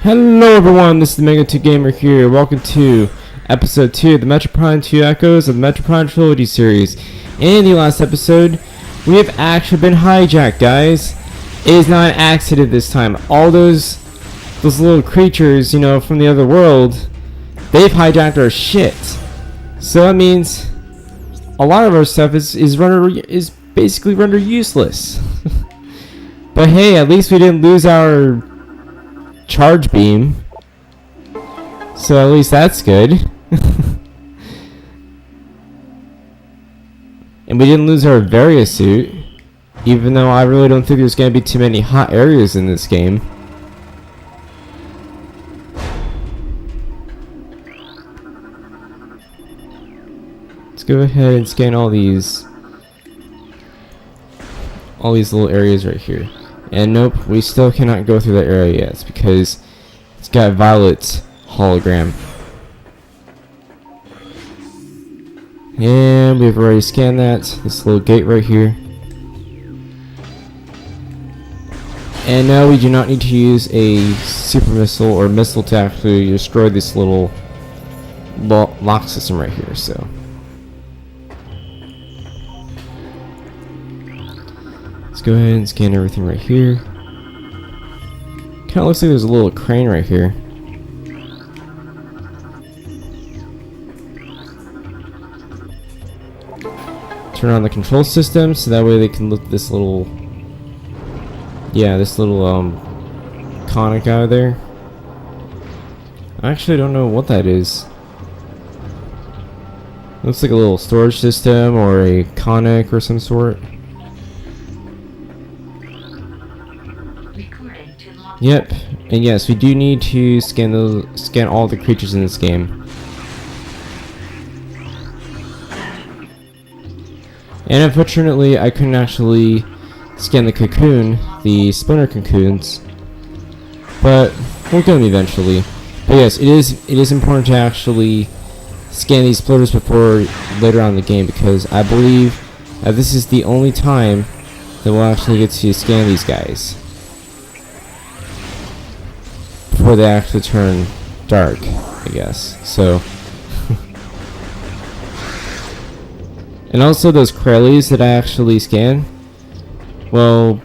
Hello everyone, this is the Mega 2 Gamer here. Welcome to episode 2 of the Metroid Prime 2 Echoes of the Metroid Prime trilogy series. In the last episode, we have actually been hijacked, guys. It is not an accident this time. All those little creatures, you know, from the other world, they've hijacked our shit. So that means a lot of our stuff is basically rendered useless. But hey, at least we didn't lose our charge beam, so at least that's good. And we didn't lose our Varia suit, even though I really don't think there's going to be too many hot areas in this game. Let's go ahead and scan all these little areas right here. And nope, we still cannot go through that area yet. It's because it's got Violet's hologram. And we've already scanned that. This little gate right here. And now we do not need to use a super missile or missile to actually destroy this little lock system right here. So let's go ahead and scan everything right here. Kind of looks like there's a little crane right here. Turn on the control system so that way they can look at this little, conic out of there. I actually don't know what that is. Looks like a little storage system or a conic or some sort. Yep, and yes, we do need to scan all the creatures in this game. And unfortunately, I couldn't actually scan the cocoon, the splinter cocoons, but we'll get them eventually. But yes, it is important to actually scan these splitters before later on in the game, because I believe that this is the only time that we'll actually get to scan these guys before they actually turn dark, I guess. So and also those Krellies that I actually scan, well,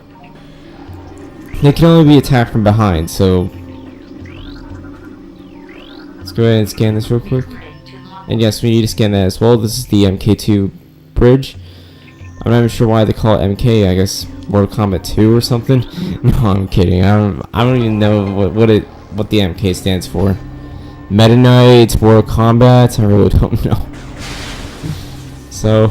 they can only be attacked from behind, so let's go ahead and scan this real quick. And yes, we need to scan that as well. This is the MK2 bridge. I'm not even sure why they call it MK. I guess Mortal Kombat 2 or something. No, I'm kidding. I don't even know what the MK stands for. Meta Knight, Mortal Kombat, I really don't know. So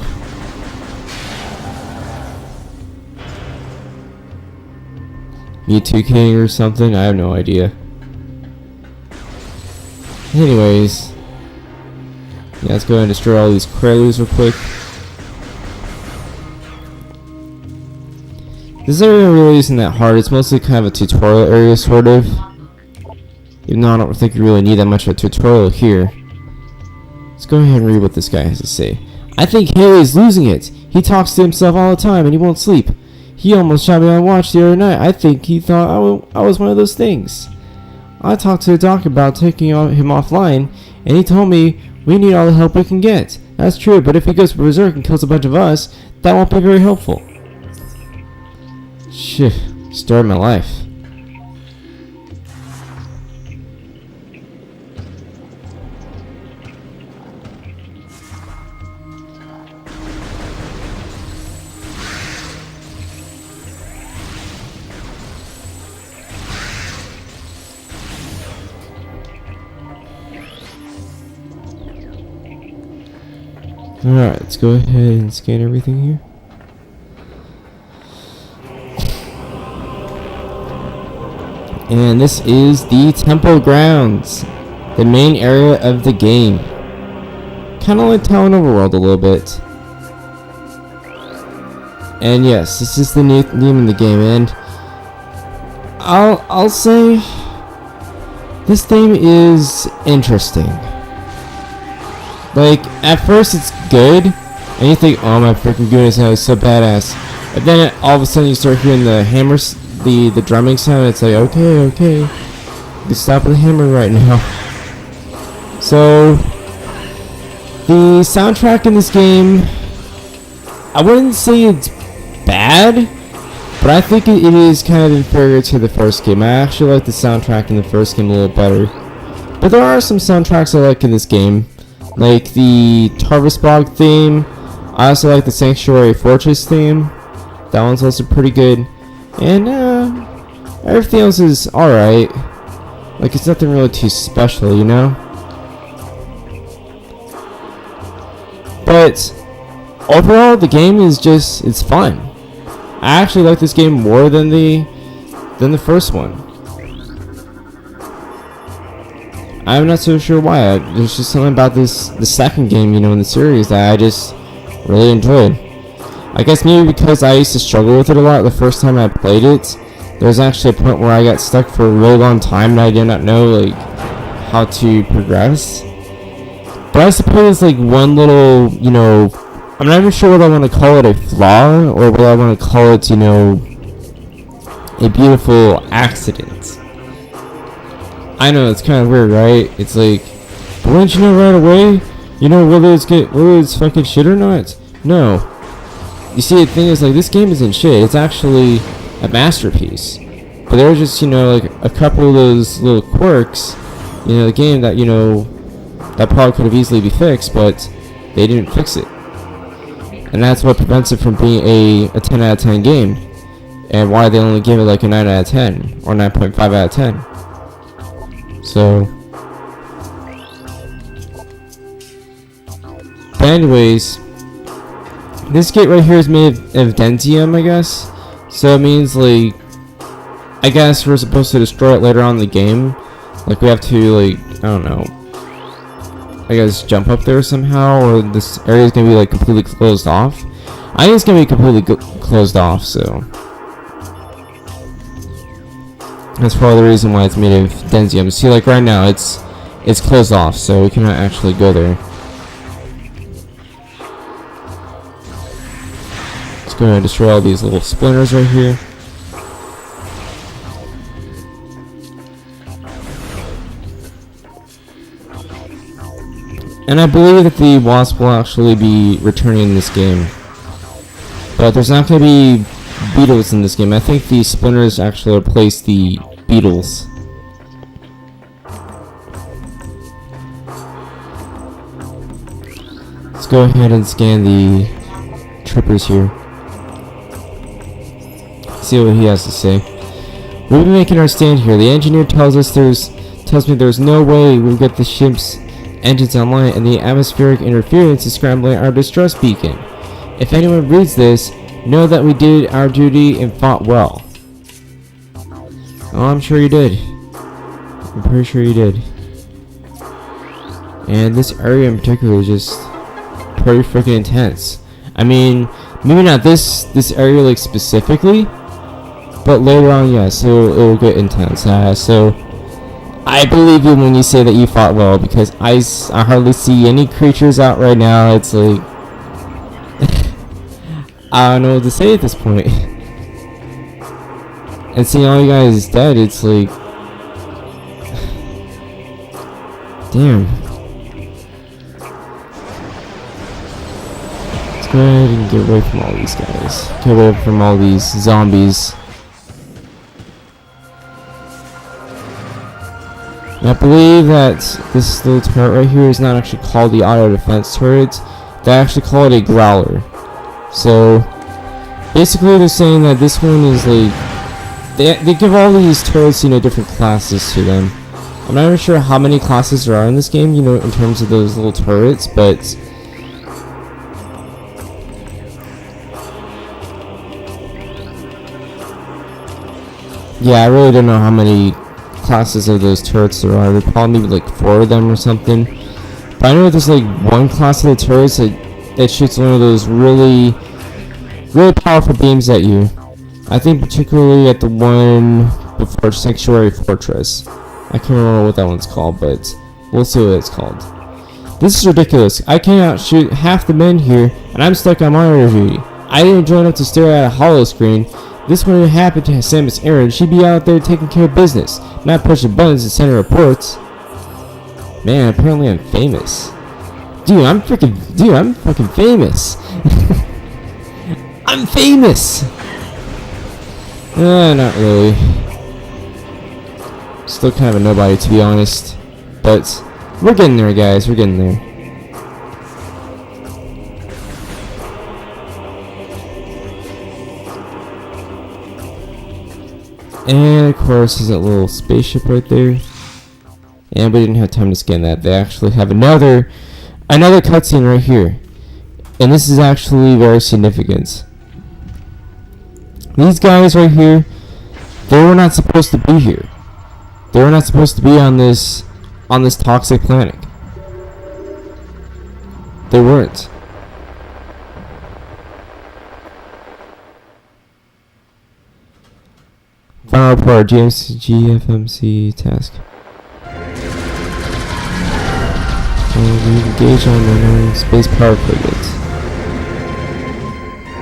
Mewtwo King or something, I have no idea. Anyways, yeah, let's go ahead and destroy all these Krellies real quick. This area really isn't that hard. It's mostly kind of a tutorial area, sort of. Even though I don't think you really need that much of a tutorial here. Let's go ahead and read what this guy has to say. I think Haley's losing it. He talks to himself all the time and he won't sleep. He almost shot me on watch the other night. I think he thought I was one of those things. I talked to the doctor about taking him offline, and he told me we need all the help we can get. That's true, but if he goes berserk and kills a bunch of us, that won't be very helpful. Shit, story of my life. Alright, let's go ahead and scan everything here. And this is the temple grounds, the main area of the game. Kind of like Town Overworld a little bit. And yes, this is the name of the game, and I'll say this theme is interesting. Like, at first it's good, and you think, oh my freaking goodness, that was so badass. But then all of a sudden you start hearing the hammers, the drumming sound, and it's like, okay. can stop the hammer right now. So, the soundtrack in this game, I wouldn't say it's bad, but I think it is kind of inferior to the first game. I actually like the soundtrack in the first game a little better. But there are some soundtracks I like in this game, like the Tarvisbog theme. I also like the Sanctuary Fortress theme. That one's also pretty good. And everything else is alright. Like, it's nothing really too special, you know? But overall, the game is just, it's fun. I actually like this game more than the first one. I'm not so sure why. There's just something about the second game, you know, in the series that I just really enjoyed. I guess maybe because I used to struggle with it a lot the first time I played it. There was actually a point where I got stuck for a really long time and I did not know like how to progress. But I suppose like one little, you know, I'm not even sure what I want to call it, a flaw, or what I want to call it, you know, a beautiful accident. I know, it's kind of weird, right? It's like, but wouldn't you know right away? You know whether it's fucking shit or not? No. You see, the thing is, like, this game isn't shit. It's actually a masterpiece. But there were just, you know, like, a couple of those little quirks, you know, the game that, you know, that probably could have easily be fixed, but they didn't fix it. And that's what prevents it from being a 10 out of 10 game. And why they only give it like a 9 out of 10, or 9.5 out of 10. So, but anyways, this gate right here is made of dentium, I guess. So it means like, I guess we're supposed to destroy it later on in the game. Like we have to like, I don't know, I guess jump up there somehow, or this area is gonna be like completely closed off. I think it's gonna be completely closed off, so. That's probably the reason why it's made of dentium. See, like right now, it's closed off, so we cannot actually go there. Let's go and destroy all these little splinters right here. And I believe that the wasp will actually be returning in this game. But there's not going to be beetles in this game. I think the splinters actually replace the beetles. Let's go ahead and scan the trippers here. See what he has to say. We'll be making our stand here. The engineer tells me there's no way we'll get the ship's engines online, and the atmospheric interference is scrambling our distress beacon. If anyone reads this, know that we did our duty and fought well. Oh, I'm sure you did. I'm pretty sure you did. And this area in particular is just pretty freaking intense. I mean, maybe not this area like specifically, but later on, yes, it will get intense. So I believe you when you say that you fought well, because I hardly see any creatures out right now. It's like I don't know what to say at this point. And seeing all you guys dead, it's like, damn. Let's go ahead and get away from all these guys. Get away from all these zombies. And I believe that this little turret right here is not actually called the auto defense turret. They actually call it a growler. So basically they're saying that this one is like, they give all these turrets, you know, different classes to them. I'm not even sure how many classes there are in this game, you know, in terms of those little turrets, but yeah, I really don't know how many classes of those turrets there are. There's probably maybe like 4 of them or something. But I know there's like one class of the turrets that shoots one of those really powerful beams at you. I think particularly at the one before Sanctuary Fortress. I can't remember what that one's called, but we'll see what it's called. This is ridiculous. I cannot shoot half the men here, and I'm stuck on monitor duty. I didn't join up to stare at a hollow screen. This wouldn't happen to Samus Aran. She'd be out there taking care of business, not pushing buttons and sending reports. Man, apparently I'm famous. Dude, I'm fucking famous. I'm famous! Not really. Still kind of a nobody, to be honest. But we're getting there, guys. We're getting there. And of course, there's that little spaceship right there. And we didn't have time to scan that. They actually have another cutscene right here. And this is actually very significant. These guys right here, they were not supposed to be here. They were not supposed to be on this toxic planet. They weren't. Final report, GFMC task. We engaged on the space power frigate.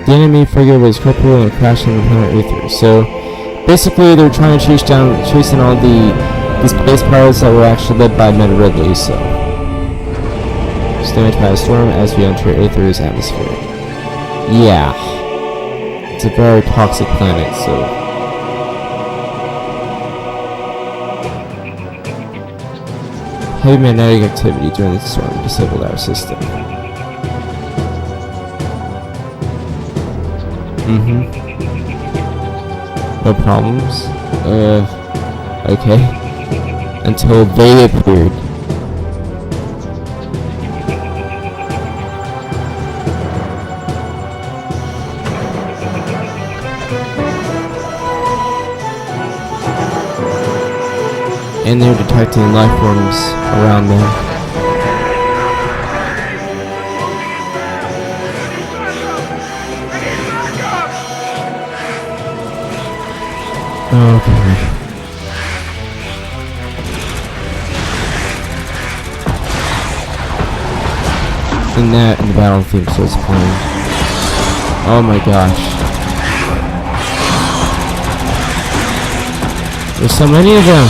The enemy frigate was crippled and crashed on the planet Aether. So basically, they're trying to chasing all the space pirates that were actually led by Meta Ridley. So it's damaged by a storm as we enter Aether's atmosphere. Yeah, it's a very toxic planet. So. Heavy magnetic activity during the storm disabled our system. No problems. Okay. Until they appeared. And they're detecting life forms around them. Okay. And the battle theme starts playing. Oh my gosh. There's so many of them.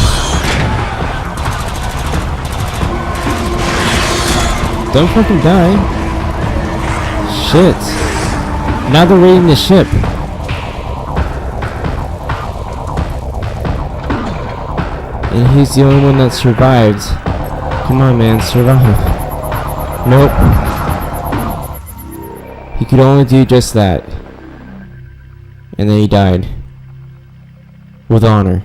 Don't fucking die. Shit. Now they're raiding the ship. And he's the only one that survived. Come on, man, survive. Nope. He could only do just that. And then he died. With honor.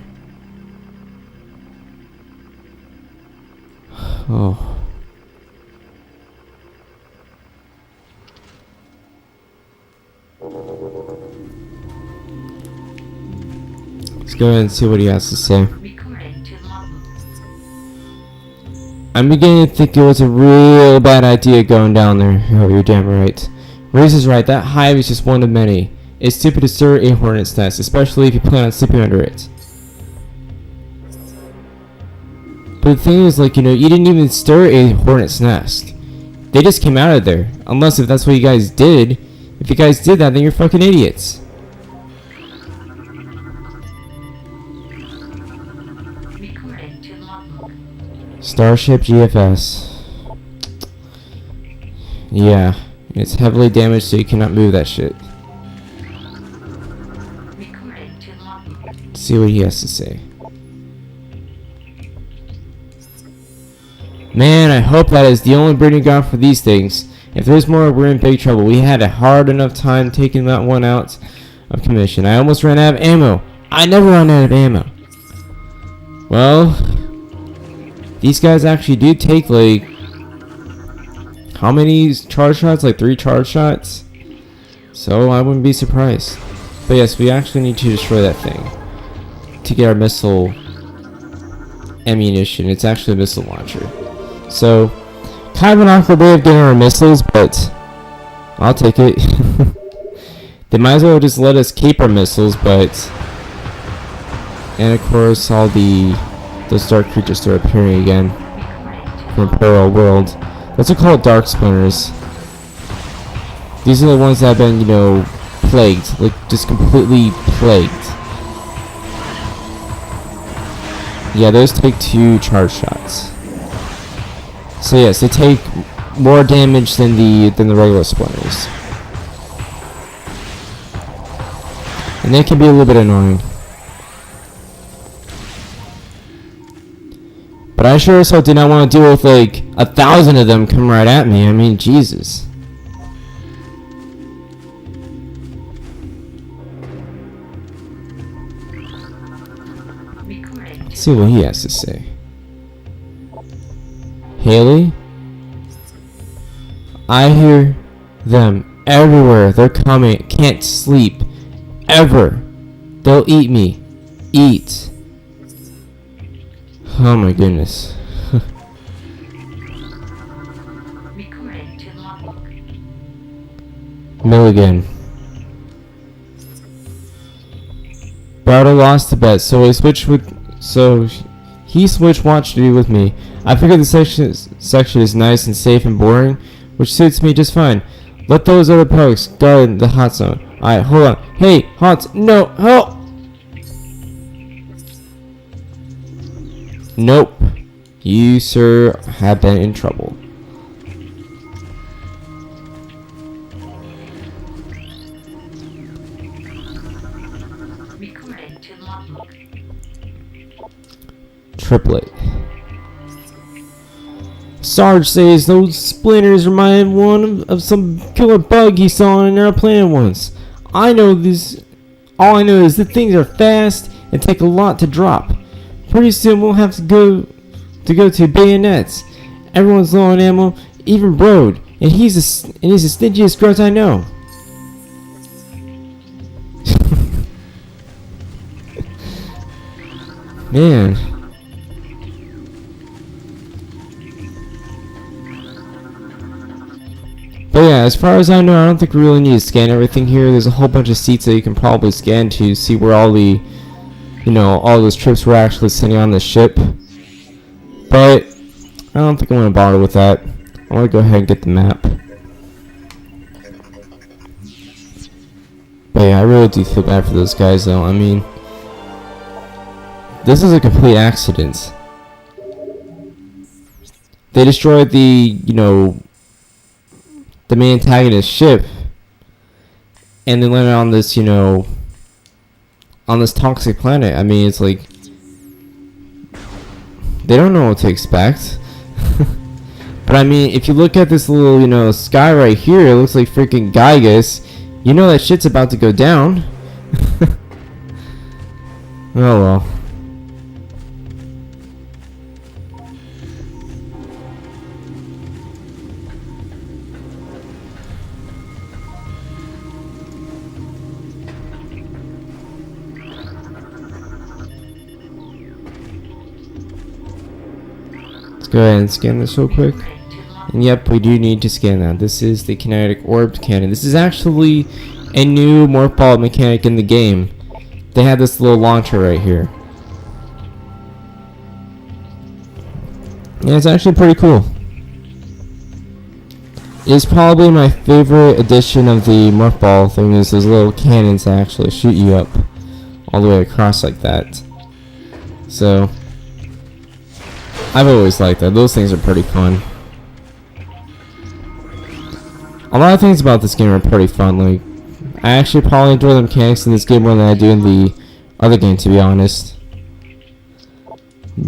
Oh. Let's go ahead and see what he has to say. I'm beginning to think it was a real bad idea going down there. Oh, you're damn right. Riz is right, that hive is just one of many. It's stupid to stir a hornet's nest, especially if you plan on sleeping under it. But the thing is, like, you know, you didn't even stir a hornet's nest. They just came out of there. Unless if that's what you guys did. If you guys did that, then you're fucking idiots. Starship GFS. Yeah, it's heavily damaged, so you cannot move that shit. Let's see what he has to say. Man, I hope that is the only breeding ground for these things. If there's more, we're in big trouble. We had a hard enough time taking that one out of commission. I almost ran out of ammo. I never run out of ammo. Well, these guys actually do take, like, how many charge shots? Like 3 charge shots? So I wouldn't be surprised. But yes, we actually need to destroy that thing to get our missile ammunition. It's actually a missile launcher. So, kind of an awkward way of getting our missiles, but I'll take it. They might as well just let us keep our missiles, but... And of course, all those dark creatures start appearing again from a parallel world. Those are called dark splinters. These are the ones that have been, you know, plagued, like just completely plagued. Yeah, those take 2 charge shots. So yes, they take more damage than the regular splinters, and they can be a little bit annoying. But I sure as hell did not want to deal with like 1,000 of them coming right at me. I mean, Jesus. Let's see what he has to say. Haley? I hear them everywhere. They're coming. Can't sleep. Ever. They'll eat me. Eat. Oh my goodness. Milligan. Bardo lost the bet, so he switched watch duty with me. I figured the section is nice and safe and boring, which suits me just fine. Let those other punks guard the hot zone. Alright, hold on. Hey, Hot, no, help! Nope. You, sir, have been in trouble. Triplet. Sarge says those splinters remind one of some killer bug he saw in an airplane once. I know this. All I know is that things are fast and take a lot to drop. Pretty soon we'll have to go to bayonets. Everyone's low on ammo, even Brode, and he's the stingiest grunt I know. Man. But yeah, as far as I know, I don't think we really need to scan everything here. There's a whole bunch of seats that you can probably scan to see where all the, all those trips we're actually sending on the ship. But I don't think I want to bother with that. I want to go ahead and get the map. But yeah, I really do feel bad for those guys though. I mean, this is a complete accident. They destroyed the main antagonist ship, and then landed on this, on this toxic planet. I mean, it's like they don't know what to expect. But I mean, if you look at this little, sky right here, it looks like freaking Gygus. You know that shit's about to go down. Oh well. Go ahead and scan this real quick. And yep, we do need to scan that. This is the kinetic orb cannon. This is actually a new morph ball mechanic in the game. They have this little launcher right here. Yeah, it's actually pretty cool. It's probably my favorite addition of the morph ball thing, is those little cannons that actually shoot you up all the way across like that. So I've always liked that. Those things are pretty fun. A lot of things about this game are pretty fun. Like, I actually probably enjoy the mechanics in this game more than I do in the other game, to be honest.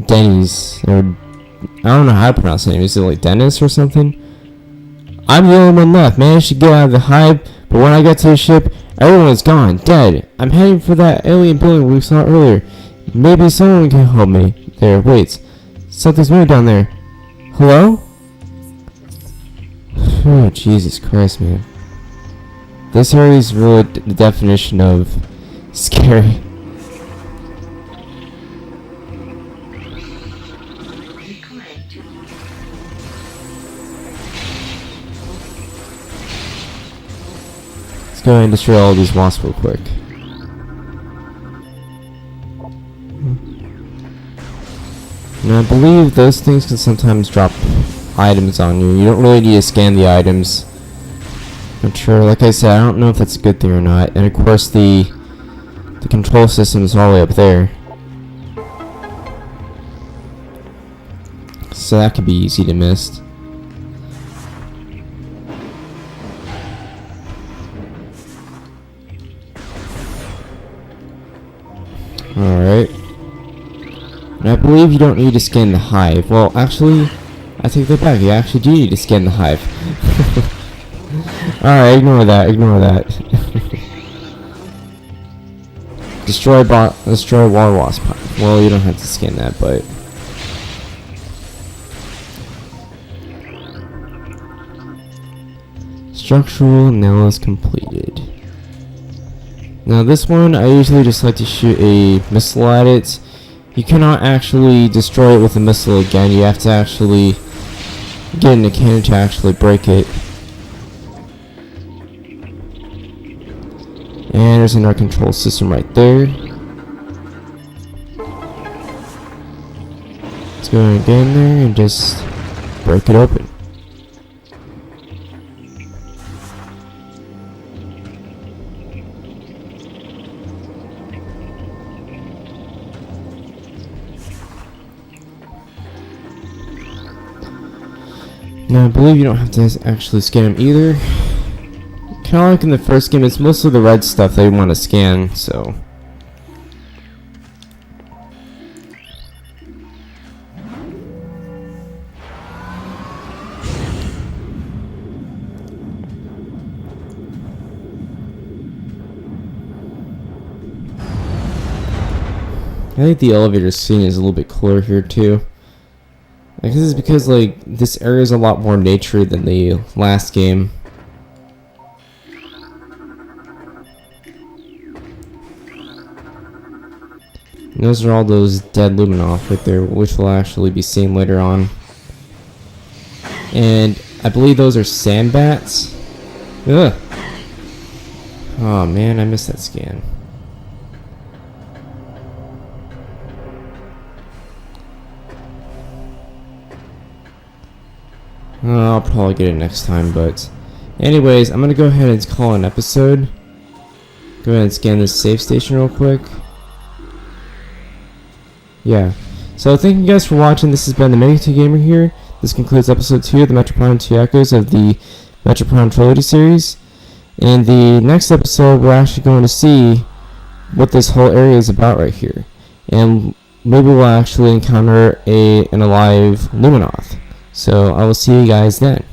Denny's, or I don't know how to pronounce the name. Is it like Dennis or something? I'm the only one left. Managed to get out of the hive, but when I got to the ship, everyone was gone, dead. I'm heading for that alien building we saw earlier. Maybe someone can help me. There, wait. Something's moving down there. Hello? Oh, Jesus Christ, man. This area is really the definition of scary. Let's go ahead and destroy all these wasps real quick. And I believe those things can sometimes drop items on you. You don't really need to scan the items. Not sure. Like I said, I don't know if that's a good thing or not. And of course, the control system is all the way up there, so that could be easy to miss. Alright. And I believe you don't need to scan the hive. Well, actually, I take that back. You actually do need to scan the hive. Alright, ignore that. Ignore that. Destroy water wasp hive. Well, you don't have to scan that, but... Structural analysis completed. Now this one, I usually just like to shoot a missile at it. You cannot actually destroy it with a missile again. You have to actually get in a cannon to actually break it. And there's another control system right there. Let's go and get in there and just break it open. Now I believe you don't have to actually scan them either. Kind of like in the first game, it's mostly the red stuff they want to scan, so... I think the elevator scene is a little bit cooler here too. Like, this is because, like, this area is a lot more nature than the last game. And those are all those dead Luminoth right there, which will actually be seen later on. And I believe those are sand bats. Ugh. Oh man, I missed that scan. I'll probably get it next time, but anyways, I'm gonna go ahead and call an episode. Go ahead and scan this save station real quick. Yeah. So thank you guys for watching. This has been the Metroid Gamer here. This concludes episode 2 of the Metroid Prime 2 Echoes of the Metroid Prime Trilogy series. In the next episode, we're actually going to see what this whole area is about right here. And maybe we'll actually encounter an alive Luminoth. So I will see you guys then.